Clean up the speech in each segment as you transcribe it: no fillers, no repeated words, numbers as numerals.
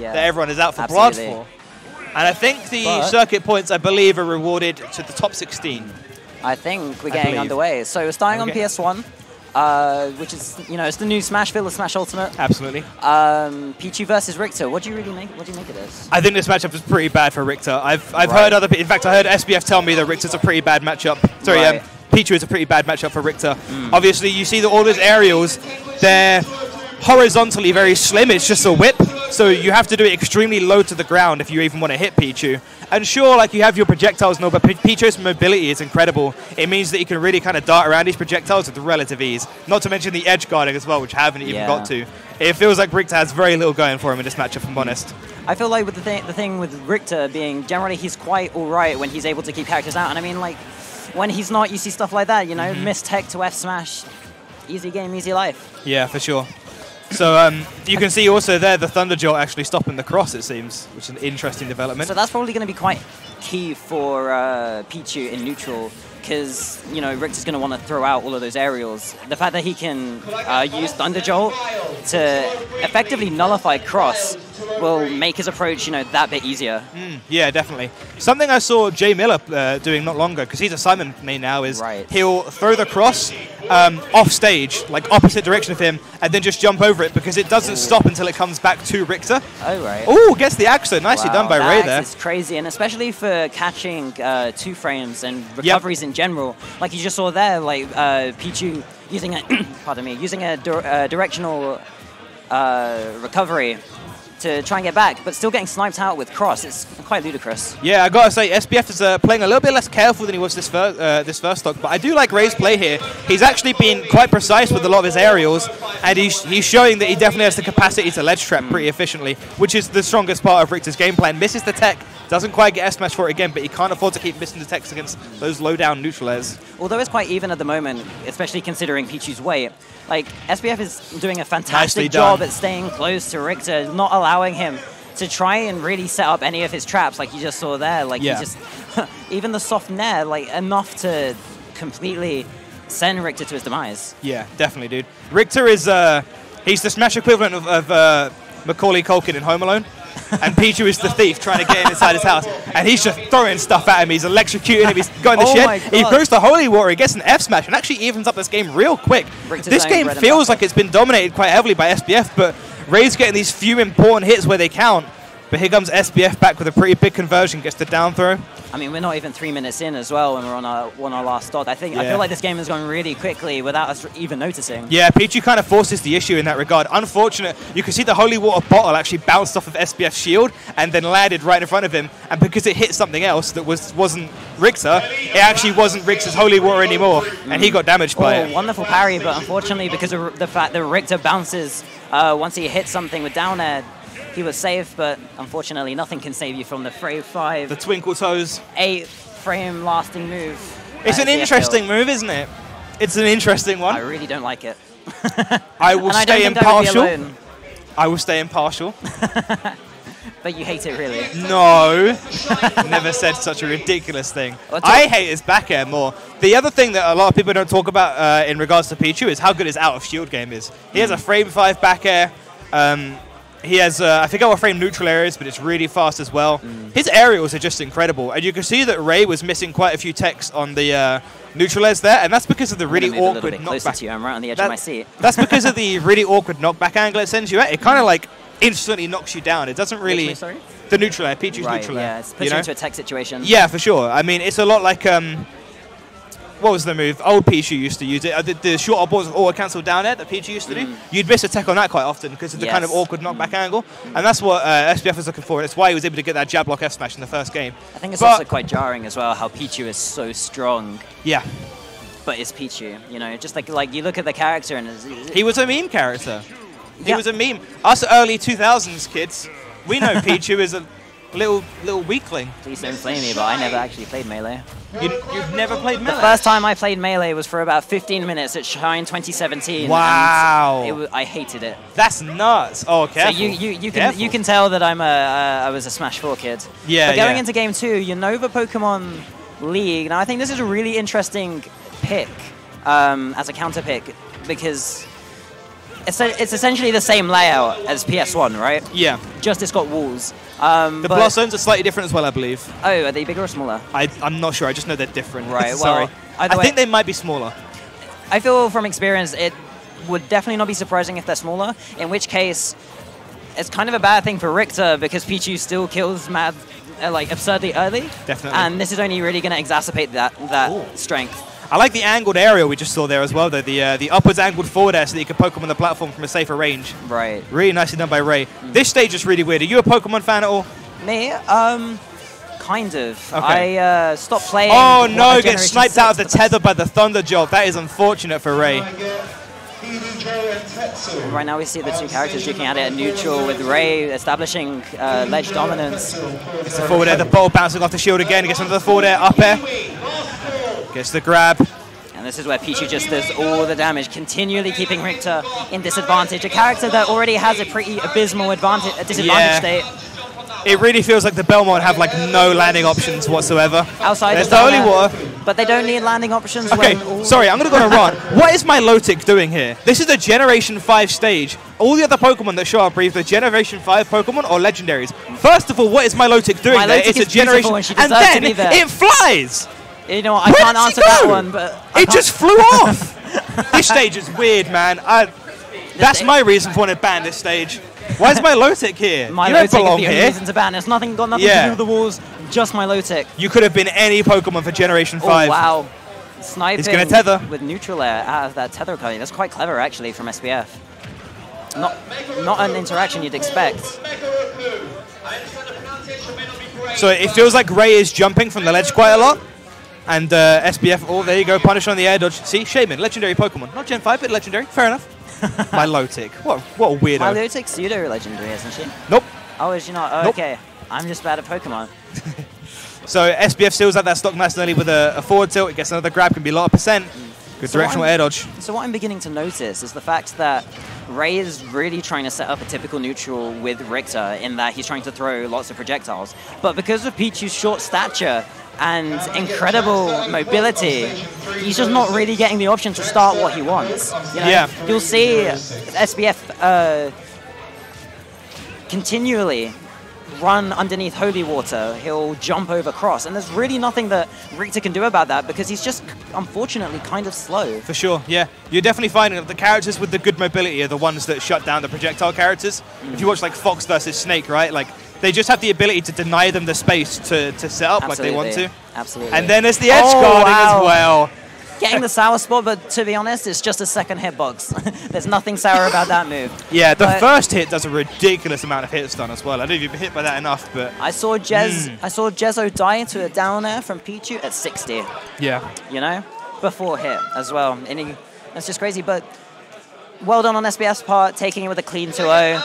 that everyone is out for blood for. And I think the circuit points, I believe, are rewarded to the top 16. I think we're getting underway. So starting on PS1, which is, you know, it's the new Smash Villa Smash Ultimate. Absolutely. Pichu versus Richter. What do you really make? What do you make of this? I think this matchup is pretty bad for Richter. I've heard other. In fact, I heard SBF tell me that Richter's a pretty bad matchup. Sorry, Pichu is a pretty bad matchup for Richter. Obviously, you see that all his aerials, they're horizontally very slim. It's just a whip, so you have to do it extremely low to the ground if you even want to hit Pichu. And sure, like, you have your projectiles and all, but Pichu's mobility is incredible. It means that he can really kind of dart around these projectiles with relative ease. Not to mention the edge guarding as well, which I haven't even got to. It feels like Richter has very little going for him in this matchup, if I'm honest. I feel like with the thing with Richter being generally he's quite alright when he's able to keep characters out. And I mean, like, when he's not, you see stuff like that, you know, miss tech to F smash, easy game, easy life. Yeah, for sure. So you can see also there the Thunder Jolt actually stopping the cross, it seems, which is an interesting development. So that's probably going to be quite key for Pichu in neutral, because, you know, Richter's going to want to throw out all of those aerials. The fact that he can use Thunder Jolt to effectively nullify cross will make his approach, you know, that bit easier. Yeah, definitely. Something I saw Jay Miller doing not long ago, because he's a Simon main now, is he'll throw the cross off stage, like opposite direction of him, and then just jump over it, because it doesn't stop until it comes back to Richter. Oh, right. Oh, gets the axe, nicely done by Ray there. It's crazy, and especially for catching 2 frames and recoveries in general. Like you just saw there, like Pichu using a, pardon me, using a directional recovery to try and get back, but still getting sniped out with cross. It's quite ludicrous. Yeah, I gotta say, SBF is playing a little bit less careful than he was this first stock, but I do like Ray's play here. He's actually been quite precise with a lot of his aerials, and he's showing that he definitely has the capacity to ledge trap pretty efficiently, which is the strongest part of Richter's game plan. Misses the tech, doesn't quite get S-Smash for it again, but he can't afford to keep missing the techs against those low-down neutral airs. Although it's quite even at the moment, especially considering Pichu's weight, like, SBF is doing a fantastic job at staying close to Richter, not allowing him to try and really set up any of his traps, like you just saw there. Like, he just, even the soft nair, like, enough to completely send Richter to his demise. Yeah, definitely, dude. Richter is, he's the Smash equivalent of Macaulay Culkin in Home Alone. And Pichu is the thief trying to get inside his house. And he's just throwing stuff at him. He's electrocuting him. He's got in the shed. He throws the Holy Water. He gets an F-Smash and actually evens up this game real quick. This game feels like it's been dominated quite heavily by SBF, but Ray's getting these few important hits where they count. But here comes SBF back with a pretty big conversion. Gets the down throw. I mean, we're not even 3 minutes in as well, and we're on our last stock. I feel like this game has gone really quickly without us even noticing. Yeah, Pichu kind of forces the issue in that regard. Unfortunate, you can see the Holy Water bottle actually bounced off of SBF's shield and then landed right in front of him. And because it hit something else that wasn't Richter, it actually wasn't Richter's Holy Water anymore, and he got damaged by it. Wonderful parry, but unfortunately, because of the fact that Richter bounces once he hits something with down air, he was safe, but unfortunately nothing can save you from the frame 5. The twinkle toes. 8 frame lasting move. It's an interesting move, isn't it? It's an interesting one. I really don't like it. I will stay impartial. I will stay impartial. But you hate it, really? No. Never said such a ridiculous thing. I hate his back air more. The other thing that a lot of people don't talk about in regards to Pichu is how good his out of shield game is. He has a frame 5 back air. He has, I forget what frame neutral air is, but it's really fast as well. His aerials are just incredible. And you can see that Ray was missing quite a few techs on the neutral airs there, and that's because of the really awkward knockback. To you. I'm right on the edge of my seat. That's because of the really awkward knockback angle it sends you at. It kind of like instantly knocks you down. It doesn't really... Sorry? The neutral air, Pichu's neutral air. Yeah, it's puts you into a tech situation. Yeah, for sure. I mean, it's a lot like... what was the move? Old Pichu used to use it. The short balls of auto cancel down air that Pichu used to do. You'd miss a tech on that quite often because of the kind of awkward knockback angle. And that's what SBF was looking for. That's why he was able to get that jab block F smash in the first game. I think it's also quite jarring as well how Pichu is so strong. Yeah. But it's Pichu, you know, just like you look at the character and he was a meme character. He was a meme. Us early 2000s kids, we know Pichu is a little weakling. Please don't blame me, but I never actually played Melee. You've never played Melee? The first time I played Melee was for about 15 minutes at Shine 2017. Wow. I hated it. That's nuts. Oh, careful. So you can tell that I was a Smash 4 kid. Yeah, But going into Game 2, you know the Pokemon League. Now, I think this is a really interesting pick as a counter pick because it's essentially the same layout as PS1, right? Yeah. Just it's got walls. The BlastZones are slightly different as well, I believe. Oh, are they bigger or smaller? I'm not sure. I just know they're different. Right. Sorry. Well, I think they might be smaller. I feel from experience it would definitely not be surprising if they're smaller, in which case it's kind of a bad thing for Richter because Pichu still kills Mad like absurdly early. Definitely. And this is only really going to exacerbate that strength. I like the angled aerial we just saw there as well, though. The upwards angled forward air so that you can poke them on the platform from a safer range. Right. Really nicely done by Ray. This stage is really weird. Are you a Pokemon fan at all? Me? Kind of. Okay. I stopped playing. Oh no, gets sniped out of the tether by the Thunder Jolt. That is unfortunate for Ray. Right now we see the two characters duking at it at neutral with Ray establishing ledge dominance. It's the forward air, the ball bouncing off the shield again. Gets another forward air, up air. Gets the grab. And this is where Pichu just does all the damage, continually keeping Richter in disadvantage. A character that already has a pretty abysmal disadvantage state. It really feels like the Belmont have like no landing options whatsoever. Outside There's the holy water. But they don't need landing options. Okay, sorry, I'm going to go on a rant. What is Milotic doing here? This is a Generation 5 stage. All the other Pokemon that show up are either Generation 5 Pokemon or Legendaries. First of all, what is Milotic doing there? It's a Generation... And then it flies! You know what, I can't answer that one, but... It just flew off! This stage is weird, man. That's my reason for wanting to ban this stage. Why is Milotic here? Milotic is the only reason to ban. It's got nothing to do with the walls, just Milotic. You could have been any Pokemon for Generation 5. Oh, wow. Sniping He's going to tether. With neutral air out of that tether recovery. That's quite clever, actually, from SBF. Not an interaction you'd expect. So it feels like Ray is jumping from the ledge quite a lot. And SBF, oh, there you go, punish on the air dodge. See, Shaman, legendary Pokemon. Not Gen 5, but legendary. Fair enough. Milotic. What a weirdo. Milotic's pseudo-legendary, isn't she? Nope. Oh, is she not? Oh, nope. Okay. I'm just bad at Pokemon. So SBF seals out that stock nice and early with a forward tilt. It gets another grab, can be a lot of percent. Good directional air dodge. So what I'm beginning to notice is the fact that Ray is really trying to set up a typical neutral with Richter in that he's trying to throw lots of projectiles. But because of Pichu's short stature and incredible mobility, he's just not really getting the option to start what he wants. You know? Yeah. You'll see SBF continually run underneath holy water. He'll jump over cross, and there's really nothing that Richter can do about that because he's just, unfortunately, kind of slow. For sure, yeah. You're definitely finding that the characters with the good mobility are the ones that shut down the projectile characters. If you watch like Fox versus Snake, right? Like they just have the ability to deny them the space to set up like they want to. Absolutely. And then there's the edge guarding as well. Getting the sour spot, but to be honest, it's just a second hitbox. There's nothing sour about that move. Yeah, the first hit does a ridiculous amount of hit stun as well. I don't know if you've been hit by that enough, but I saw Jezzo die to a down air from Pichu at 60. Yeah. You know? Before hit as well. And that's just crazy, but well done on SBF's part, taking it with a clean 2-0.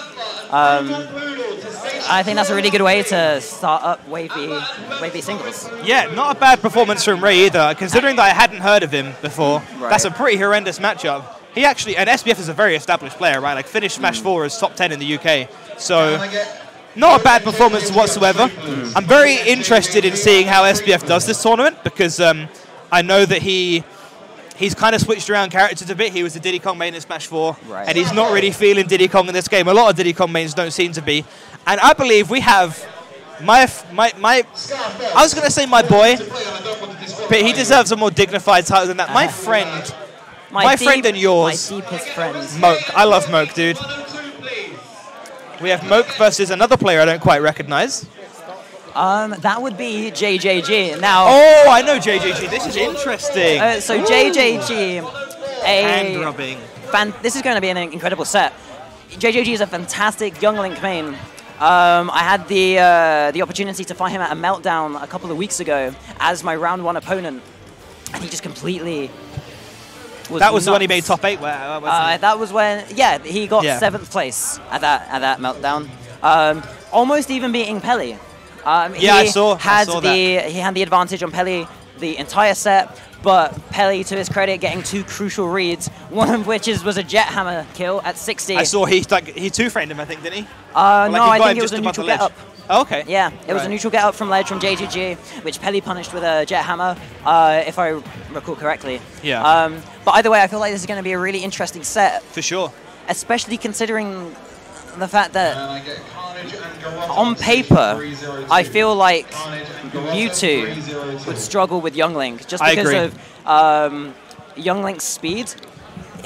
I think that's a really good way to start up wavy singles. Yeah, not a bad performance from Ray either, considering that I hadn't heard of him before. Right. That's a pretty horrendous matchup. He actually, and SBF is a very established player, right? Like finished Smash 4 as top 10 in the UK. So not a bad performance whatsoever. I'm very interested in seeing how SBF does this tournament because I know that he's kind of switched around characters a bit. He was a Diddy Kong main in Smash 4, and he's not really feeling Diddy Kong in this game. A lot of Diddy Kong mains don't seem to be. And I believe we have I was going to say my boy, but he deserves a more dignified title than that. My friend, my friend and yours. My deepest friend. Moke. I love Moke, dude. We have Moke versus another player I don't quite recognize. That would be JJG. Now. Oh, I know JJG. This is interesting. So JJG, hand rubbing. This is going to be an incredible set. JJG is a fantastic young Link main. I had the opportunity to fight him at a Meltdown a couple of weeks ago as my round 1 opponent, and he just completely. That was the one he made top 8. That was when, he got 7th place at that Meltdown, almost even beating Pelly. I saw that. He had the advantage on Pelly the entire set, but Pelly, to his credit, getting 2 crucial reads, one of which was a Jet Hammer kill at 60. I saw he two-framed him, I think, didn't he? No, I think it was a neutral get-up. Oh, okay. Yeah, it was a neutral get-up from ledge from JJG, which Pelly punished with a Jet Hammer, if I recall correctly. Yeah. But either way, I feel like this is going to be a really interesting set. For sure. especially considering the fact that on paper, I feel like Mewtwo would struggle with Young Link just because of Young Link's speed,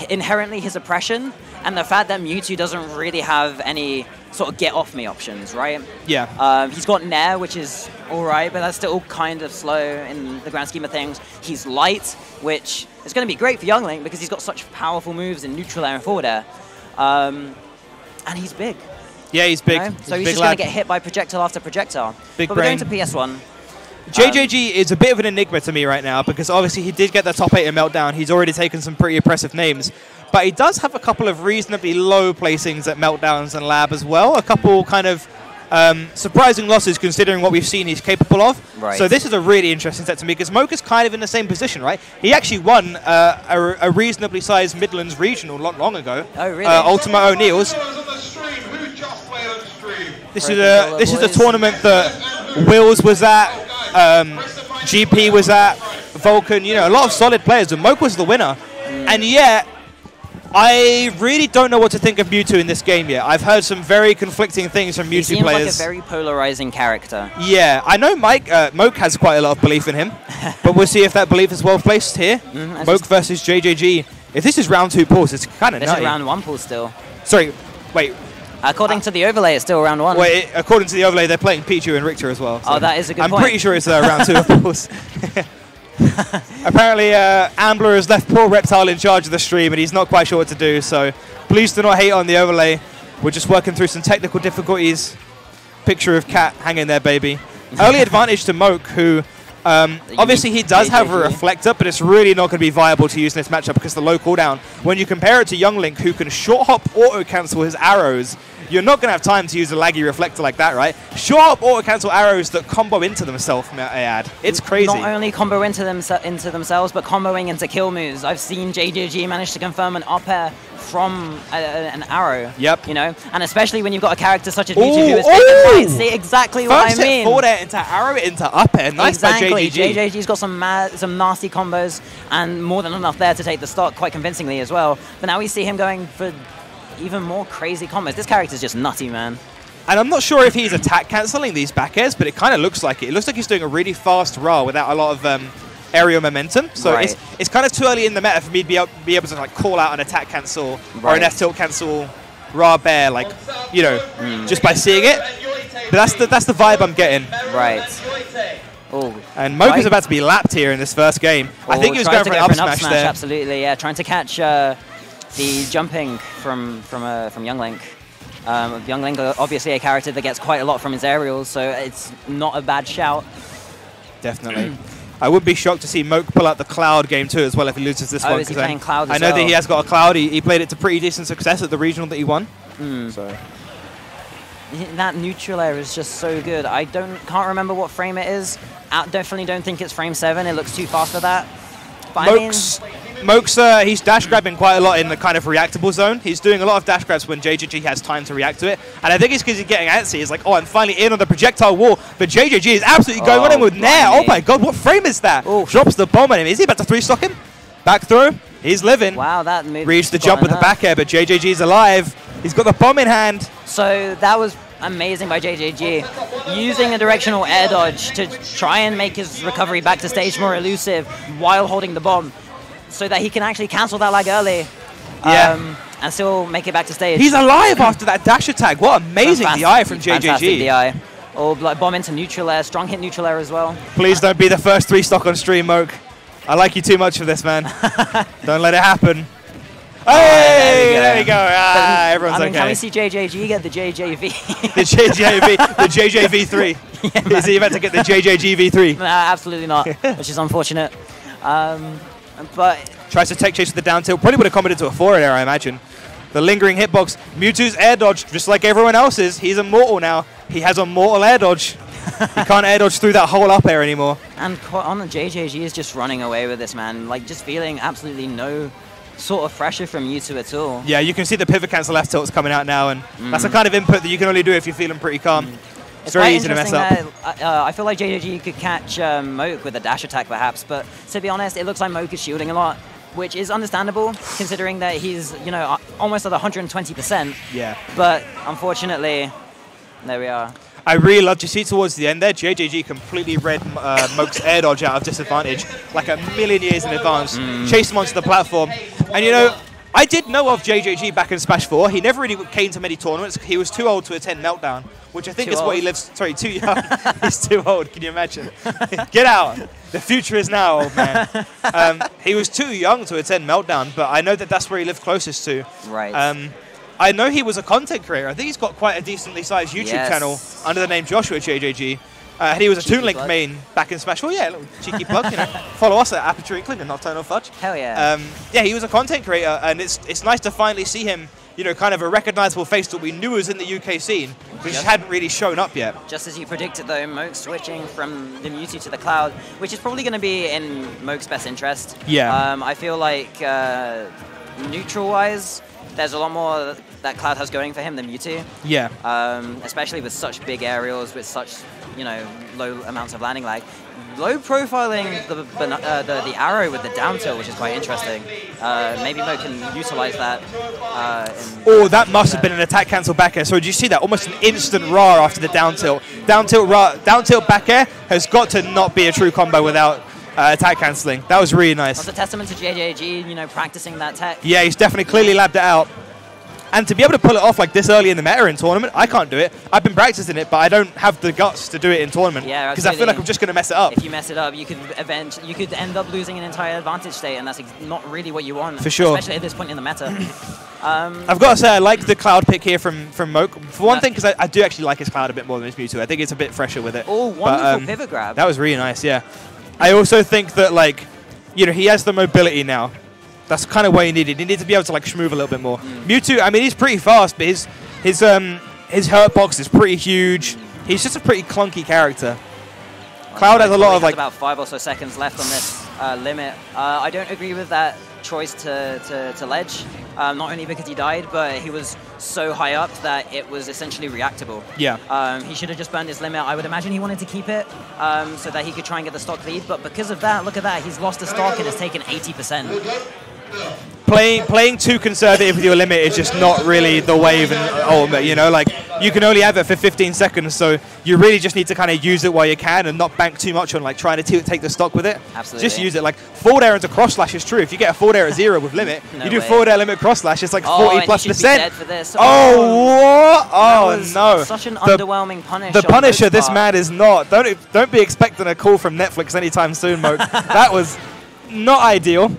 inherently his oppression, and the fact that Mewtwo doesn't really have any sort of get-off-me options, right? Yeah. He's got Nair, which is all right, but that's still kind of slow in the grand scheme of things. He's light, which is going to be great for Young Link because he's got such powerful moves in neutral air and forward air. And he's big. Yeah, he's big. You know? So he's just going to get hit by projectile after projectile. But we're going to PS1. JJG is a bit of an enigma to me right now because obviously he did get the top 8 in Meltdown. He's already taken some pretty impressive names. But he does have a couple of reasonably low placings at Meltdowns and Lab as well. A couple kind of surprising losses considering what we've seen he's capable of. Right. So this is a really interesting set to me because Moke is kind of in the same position, right? He actually won a reasonably sized Midlands regional not long ago. Oh, really? Ultimate O'Neill's. This is a tournament that Wills was at, GP was at, Vulcan, you know, a lot of solid players, and Moke was the winner. And yet, I really don't know what to think of Mewtwo in this game yet. I've heard some very conflicting things from Mewtwo he seems players. Like a very polarizing character. Yeah, I know Moke has quite a lot of belief in him, but we'll see if that belief is well placed here. Moke versus JJG. If this is round 2 pulls, it's kind of nutty. This is round 1 pull still. Sorry, wait. According to the overlay, it's still round 1. Wait, according to the overlay, they're playing Pichu and Richter as well. So oh, that is a good point. I'm pretty sure it's round 2 of course. Apparently, Ambler has left poor Reptile in charge of the stream, and he's not quite sure what to do. So please do not hate on the overlay. We're just working through some technical difficulties. Picture of Cat hanging there, baby. Early advantage to Moke, who obviously he does have a reflector, but it's really not going to be viable to use in this matchup because of the low cooldown. When you compare it to Young Link, who can short hop auto cancel his arrows, you're not going to have time to use a laggy reflector like that, right? Short hop auto cancel arrows that combo into themselves, may I add. It's crazy. Not only combo into themselves, but comboing into kill moves. I've seen JJG manage to confirm an up air from an arrow. Yep. You know, and especially when you've got a character such as Mewtwo who is big and see exactly what I mean. Forward air into arrow into up air. Nice exactly. by JJG. JJG's got some nasty combos and more than enough there to take the stock quite convincingly as well. But now we see him going for even more crazy combos. This character's just nutty, man. And I'm not sure if he's attack cancelling these back airs, but it kind of looks like it. It looks like he's doing a really fast RAR without a lot of aerial momentum. So it's kind of too early in the meta for me to be able to like call out an attack cancel or an F-tilt cancel RAR bear, like, you know, just by seeing it. But that's the vibe I'm getting. Right. Oh, and Moke is about to be lapped here in this first game. I think he was going for an up smash there. Absolutely, yeah. Trying to catch the jumping from Young Link. Young Link, obviously a character that gets quite a lot from his aerials, so it's not a bad shout. Definitely. I would be shocked to see Moke pull out the Cloud game too as well if he loses this one. Is he playing Cloud as I know well? that he has got a Cloud. He played it to pretty decent success at the regional that he won. So. That neutral air is just so good. I can't remember what frame it is. Definitely don't think it's frame 7. It looks too fast for that. But Moke's he's dash grabbing quite a lot in the kind of reactable zone. He's doing a lot of dash grabs when JJG has time to react to it. And I think it's because he's getting antsy. He's like, oh, I'm finally in on the projectile wall. But JJG is absolutely going on him with Nair. Oh my god, what frame is that? Drops the bomb on him. Is he about to 3-stock him? Back throw. He's living. Wow, that move. Reached the jump with the back air, but JJG's alive. He's got the bomb in hand. So that was amazing by JJG, using a directional air dodge to try and make his recovery back to stage more elusive while holding the bomb, so that he can actually cancel that lag early and still make it back to stage. He's alive after that dash attack. What amazing DI from JJG. Fantastic DI. Oh, like bomb into neutral air, strong hit neutral air as well. Please don't be the first 3-stock on stream, Moke. I like you too much for this, man. Don't let it happen. Hey, there we go. Everyone's okay. Can we see JJG get the JJV? the JJV3. Is he about to get the JJG V3? No, absolutely not, which is unfortunate. But tries to tech chase with the down tilt. Probably would have committed to a forward air, I imagine. The lingering hitbox. Mewtwo's air dodge, just like everyone else's. He's immortal now. He has a mortal air dodge. He can't air dodge through that whole up air anymore. And on the JJG is just running away with this, man. Like, just feeling absolutely no sort of pressure from Mewtwo at all. Yeah, you can see the pivot cancel left tilt's coming out now, and that's the kind of input that you can only do if you're feeling pretty calm. It's very easy to mess up. I feel like JJG could catch Moke with a dash attack perhaps, but to be honest, it looks like Moke is shielding a lot. which is understandable considering that he's, you know, almost at 120%. Yeah. But unfortunately, there we are. I really loved to see towards the end there, JJG completely read Moke's air dodge out of disadvantage, like a million years in advance, chased him onto the platform. And you know, I did know of JJG back in Smash 4. He never really came to many tournaments. He was too old to attend Meltdown, which I think is what he lives... Sorry, too young. He's too old, can you imagine? Get out. The future is now, old man. He was too young to attend Meltdown, but I know that that's where he lived closest to. Right. I know he was a content creator. I think he's got quite a decently sized YouTube channel under the name Joshua JJG. And he was a Toon Link main back in Smash 4. Yeah, a little cheeky plug, you know. Follow us at Aperture Inkling and Nocturnal Fudge. Hell yeah. Yeah, he was a content creator, and it's nice to finally see him, you know, kind of a recognizable face that we knew was in the UK scene, which hadn't really shown up yet. Just as you predicted, though, Moke switching from the Mewtwo to the Cloud, which is probably going to be in Moke's best interest. Yeah. I feel like neutral-wise, there's a lot more that Cloud has going for him than Mewtwo. Yeah. Especially with such big aerials, with such, you know, low amounts of landing lag. Low profiling the arrow with the down tilt, which is quite interesting. Maybe Moke can utilize that. That must have been an attack cancel back air. So did you see that? Almost an instant RAR after the down tilt. Down tilt back air has got to not be a true combo without attack cancelling. That was really nice. That's a testament to JJG, you know, practicing that tech. Yeah, he's definitely clearly labbed it out. And to be able to pull it off like this early in the meta in tournament, I can't do it. I've been practicing it, but I don't have the guts to do it in tournament. Yeah, because I feel like I'm just going to mess it up. If you mess it up, you could end up losing an entire advantage state, and that's not really what you want. For sure. Especially at this point in the meta. I've got to say, I like the Cloud pick here from Moke. For one thing, because I do actually like his Cloud a bit more than his Mewtwo. I think it's a bit fresher with it. Oh, wonderful pivot grab. That was really nice, yeah. I also think that, like, you know, he has the mobility now. That's kind of what he needed. He needed to be able to like schmoove a little bit more. Mewtwo, I mean, he's pretty fast, but his hurt box is pretty huge. He's just a pretty clunky character. Cloud has a lot of like about 5 or so seconds left on this limit. I don't agree with that choice to ledge. Not only because he died, but he was so high up that it was essentially reactable. Yeah. He should have just burned his limit. I would imagine he wanted to keep it so that he could try and get the stock lead. But because of that, look at that. He's lost the stock and has taken 80%. Playing too conservative with your limit is just not really the wave and ultimate, you know, like you can only have it for 15 seconds, so you really just need to kind of use it while you can and not bank too much on like trying to take the stock with it. Absolutely. Just use it. Like forward air into cross slash is true. If you get a forward air at 0 with limit, you do forward air limit cross slash, it's like 40+%. Dead for this. What? Oh no. Such an underwhelming punish. The Punisher this man is not. Don't be expecting a call from Netflix anytime soon, Moke. That was not ideal,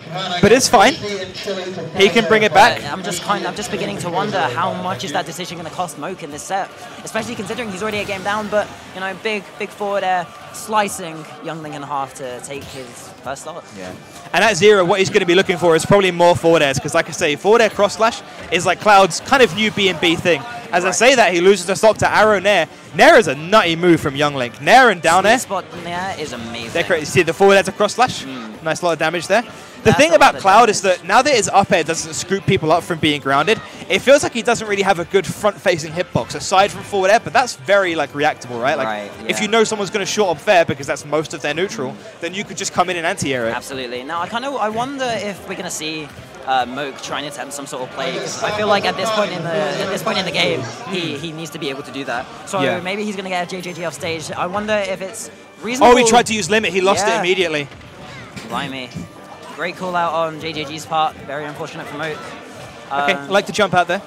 but it's fine. He can bring it back. I'm just beginning to wonder how much is that decision going to cost Moke in this set, especially considering he's already a game down. But you know, big forward air, slicing Youngling in half to take his first start. Yeah. And at 0, what he's going to be looking for is probably more forward airs, because like I say, forward air cross slash is like Cloud's kind of new B&B thing. As I say that, he loses the stock to arrow Nair. Nair is a nutty move from Youngling. Nair and down air. Spot Nair is amazing. They're crazy. See the forward air to cross slash? Nice lot of damage there. The thing about Cloud is that now that his up air doesn't scoop people up from being grounded, it feels like he doesn't really have a good front-facing hitbox aside from forward air, but that's very like reactable, right? Like if you know someone's going to short up fair because that's most of their neutral, then you could just come in and anti-air it. Absolutely. Now I wonder if we're going to see Moke trying to attempt some sort of play, because I feel like at this point in the game he needs to be able to do that. So maybe he's going to get a JJG off stage. I wonder if it's reasonable. Oh, he tried to use limit. He lost it immediately. Blimey. Great call out on JJG's part. Very unfortunate for Moke. Okay, I like to jump out there.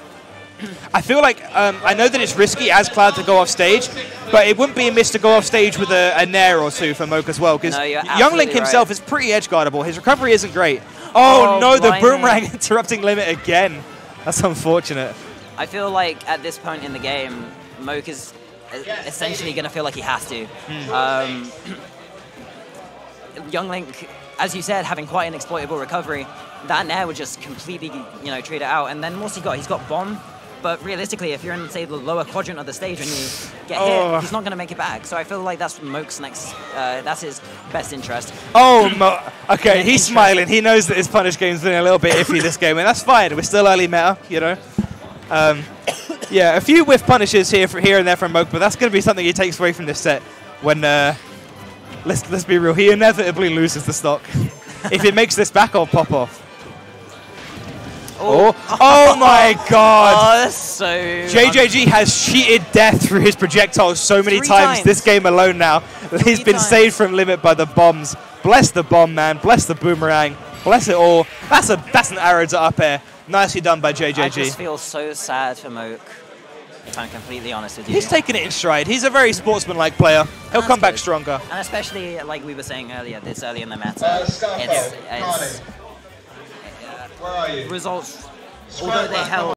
I feel like, I know that it's risky as Cloud to go off stage, but it wouldn't be amiss to go off stage with a Nair or two for Moke as well, because Youngling himself is pretty edge guardable. His recovery isn't great. Oh no, the boomerang interrupting limit again. That's unfortunate. I feel like at this point in the game, Moke is essentially going to feel like he has to. Youngling, as you said, having quite an exploitable recovery, that Nair would just completely, you know, trade it out. And then what's he got? He's got Bomb. But realistically, if you're in, say, the lower quadrant of the stage and you get hit, he's not going to make it back. So I feel like that's Moke's next, that's his best interest. Okay, he's smiling. He knows that his punish game's been a little bit iffy this game, and that's fine. We're still early meta, you know. Yeah, a few whiff punishes here and there from Moke, but that's going to be something he takes away from this set when, let's be real, he inevitably loses the stock. If it makes this back, I'll pop off. Oh my god! Oh, that's so... JJG has cheated death through his projectiles so many times this game alone now. He's been saved from limit by the bombs. Bless the bomb, man. Bless the boomerang. Bless it all. That's an arrow to up air. Nicely done by JJG. I just feel so sad for Moke, if I'm completely honest with you. He's taking it in stride. He's a very sportsman-like player. He'll come back stronger. And especially, like we were saying earlier, this early in the meta, it's Where are you? results, although they held